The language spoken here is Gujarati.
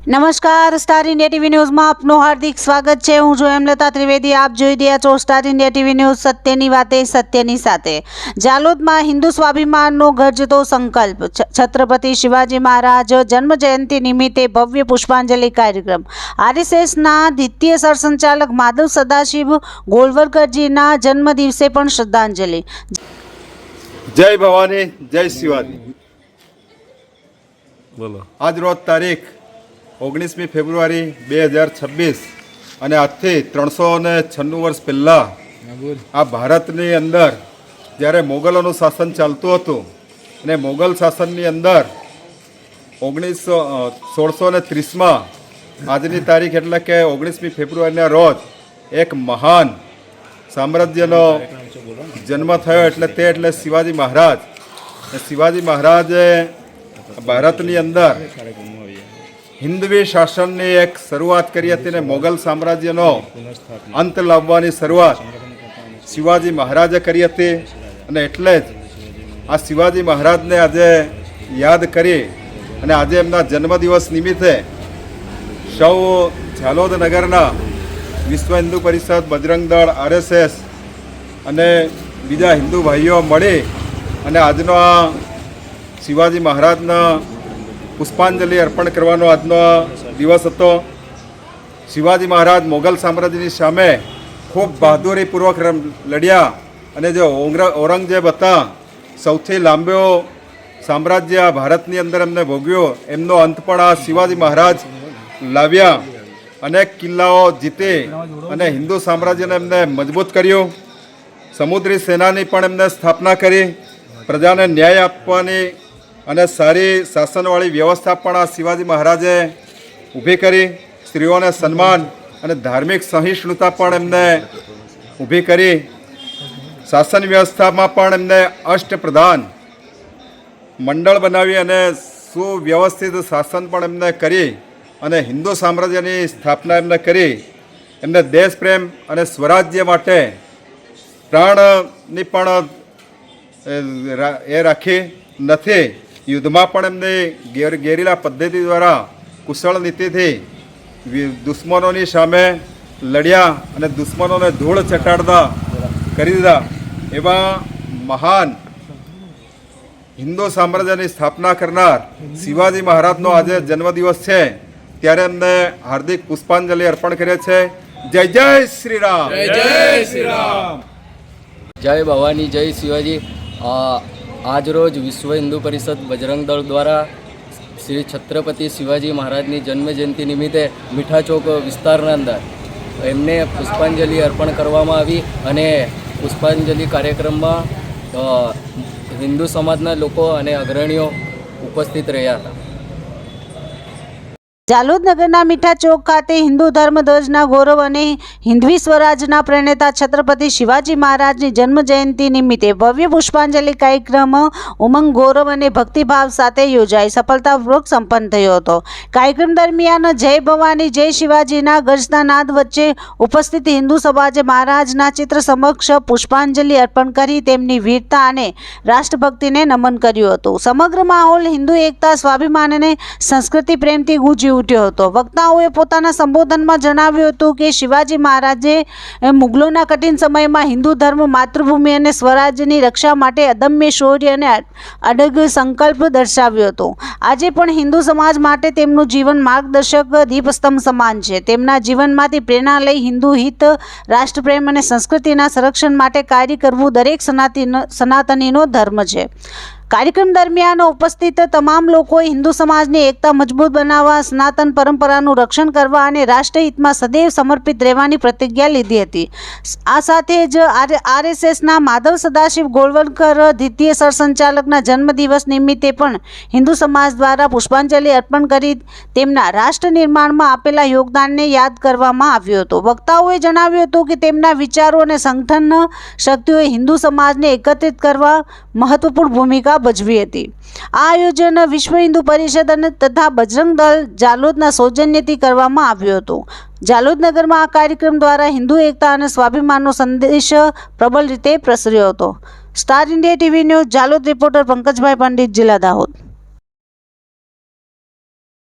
નમસ્કાર, સ્ટાર ઇન્ડિયા ટીવી ન્યૂઝમાં આપનું હાર્દિક સ્વાગત છે। હું છું હેમલતા ત્રિવેદી। આપ જોઈ રહ્યા છો સ્ટાર ઇન્ડિયા ટીવી ન્યૂઝ, સત્યની વાતે સત્યની સાથે। જાલોદમાં હિન્દુ સ્વાભિમાનનો ગરજતો સંકલ્પ। છત્રપતિ શિવાજી મહારાજ જન્મ જયંતિ નિમિત્તે ભવ્ય પુષ્પાંજલિ કાર્યક્રમ। આરએસએસના દ્વિતીય સરસંચાલક માધવ સદાશિવ ગોળવલકરજીના જન્મ દિવસે પણ શ્રદ્ધાંજલિ। જય ભવાની, જય શિવાજી। બોલો। આજ રોજ તારીખ 19મી ફેબ્રુઆરી 2026 અને આજથી 396 વર્ષ પહેલાં આ ભારતની અંદર જ્યારે મોગલોનું શાસન ચાલતું હતું અને મોગલ શાસનની અંદર 1630માં આજની તારીખ એટલે કે 19મી ફેબ્રુઆરીના રોજ એક મહાન સામ્રાજ્યનો જન્મ થયો એટલે શિવાજી મહારાજ। શિવાજી મહારાજે ભારતની અંદર હિન્દવી શાસનની એક શરૂઆત કરી હતી ને મોગલ સામ્રાજ્યનો અંત લાવવાની શરૂઆત શિવાજી મહારાજે કરી હતી। અને એટલે જ આ શિવાજી મહારાજને આજે યાદ કરી અને આજે એમના જન્મદિવસ નિમિત્તે સૌ ઝાલોદ નગરના વિશ્વ હિન્દુ પરિષદ, બજરંગ દળ, આરએસએસ અને બીજા હિન્દુ ભાઈઓ મળી અને આજનો આ શિવાજી મહારાજના પુષ્પાંજલિ અર્પણ કરવાનો આજનો દિવસ હતો। શિવાજી મહારાજ મોગલ સામ્રાજ્યની સામે ખૂબ બહાદુરીપૂર્વક લડ્યા અને જે ઔરંગઝેબ હતા સૌથી લાંબો સામ્રાજ્ય ભારતની અંદર એમને ભોગ્યો, એમનો અંત પણ આ શિવાજી મહારાજ લાવ્યા। અનેક કિલ્લાઓ જીતી અને હિન્દુ સામ્રાજ્યને એમને મજબૂત કર્યું। સમુદ્રી સેનાની પણ એમને સ્થાપના કરી। પ્રજાને ન્યાય આપવાની અને સારી શાસનવાળી વ્યવસ્થા પણ આ શિવાજી મહારાજે ઊભી કરી। સ્ત્રીઓને સન્માન અને ધાર્મિક સહિષ્ણુતા પણ એમને ઊભી કરી। શાસન વ્યવસ્થામાં પણ એમને અષ્ટપ્રધાન મંડળ બનાવી અને સુવ્યવસ્થિત શાસન પણ એમને કરી અને હિન્દુ સામ્રાજ્યની સ્થાપના એમને કરી। એમને દેશ પ્રેમ અને સ્વરાજ્ય માટે પ્રાણની પણ એ રાખી નથી। યુદ્ધમાં પણ એમની ગેરીલા પદ્ધતિ દ્વારા કુશળ નીતિથી દુશ્મનોની સામે લડ્યા અને દુશ્મનોને ધૂળ ચટાડતા કરી દીધા। એવા મહાન હિન્દુ સામ્રાજ્યની સ્થાપના કરનાર શિવાજી મહારાજનો આજે જન્મદિવસ છે, ત્યારે એમને હાર્દિક પુષ્પાંજલિ અર્પણ કરે છે। જય જય શ્રી રામ, જય શ્રી રામ, જય ભવાની, જય શિવાજી। આજરોજ વિશ્વ હિન્દુ પરિષદ બજરંગ દળ દ્વારા શ્રી છત્રપતિ શિવાજી મહારાજની જન્મજયંતિ નિમિત્તે મીઠા ચોક વિસ્તારના અંદર એમને પુષ્પાંજલિ અર્પણ કરવામાં આવી અને પુષ્પાંજલિ કાર્યક્રમમાં હિન્દુ સમાજના લોકો અને અગ્રણીઓ ઉપસ્થિત રહ્યા હતા। જાલોદ નગરના મીઠા ચોક ખાતે હિન્દુ ધર્મ ધ્વજના ગૌરવ અને હિન્દવી સ્વરાજના પ્રણેતા છત્રપતિ શિવાજી મહારાજની જન્મ જયંતિ નિમિત્તે ભવ્ય પુષ્પાંજલિ કાર્યક્રમ ઉમંગ, ગૌરવ અને ભક્તિભાવ સાથે યોજાઈ સફળતાપૂર્વક સંપન્ન થયો હતો। કાર્યક્રમ દરમિયાન જય ભવાની જય શિવાજીના ગર્જતા નાદ વચ્ચે ઉપસ્થિત હિન્દુ સમાજે મહારાજના ચિત્ર સમક્ષ પુષ્પાંજલિ અર્પણ કરી તેમની વીરતા અને રાષ્ટ્રભક્તિને નમન કર્યું હતું। સમગ્ર માહોલ હિન્દુ એકતા, સ્વાભિમાન અને સંસ્કૃતિ પ્રેમથી ગુંજી ઉઠ્યો હતો। વક્તાઓએ પોતાના સંબોધનમાં જણાવ્યું હતું કે શિવાજી મહારાજે મુગલોના કઠિન સમયમાં હિન્દુ ધર્મ, માતૃભૂમિ અને સ્વરાજ્યની રક્ષા માટે અદમ્ય શૌર્ય અને અડગ સંકલ્પ દર્શાવ્યો હતો। આજે પણ હિન્દુ સમાજ માટે તેમનું જીવન માર્ગદર્શક દીપસ્તંભ સમાન છે। તેમના જીવનમાંથી પ્રેરણા લઈ હિન્દુ હિત, રાષ્ટ્રપ્રેમ અને સંસ્કૃતિના સંરક્ષણ માટે કાર્ય કરવું દરેક સનાતનીનો ધર્મ છે। કાર્યક્રમ દરમિયાન ઉપસ્થિત તમામ લોકોએ હિન્દુ સમાજની એકતા મજબૂત બનાવવા, સનાતન પરંપરાનું રક્ષણ કરવા અને રાષ્ટ્રહિતમાં સદૈવ સમર્પિત રહેવાની પ્રતિજ્ઞા લીધી હતી। આ સાથે જ આરએસએસના માધવ સદાશિવ ગોળવલકર દ્વિતીય સરસંચાલકના જન્મદિવસ નિમિત્તે પણ હિન્દુ સમાજ દ્વારા પુષ્પાંજલિ અર્પણ કરી તેમના રાષ્ટ્ર નિર્માણમાં આપેલા યોગદાનને યાદ કરવામાં આવ્યું હતું। વક્તાઓએ જણાવ્યું હતું કે તેમના વિચારો અને સંગઠન શક્તિઓએ હિન્દુ સમાજને એકત્રિત કરવા મહત્વપૂર્ણ ભૂમિકા ભજવી હતી। આ આયોજન વિશ્વ હિન્દુ પરિષદ અને તથા બજરંગ દળ જાલોદના સૌજન્યથી કરવામાં આવ્યું હતું। જાલોદ નગરમાં આ કાર્યક્રમ દ્વારા હિન્દુ એકતા અને સ્વાભિમાનનો સંદેશ પ્રબળ રીતે પ્રસર્યો હતો। Star India TV news, Jhalod reporter Pankajbhai Pandit, જિલ્લા દાહોદ।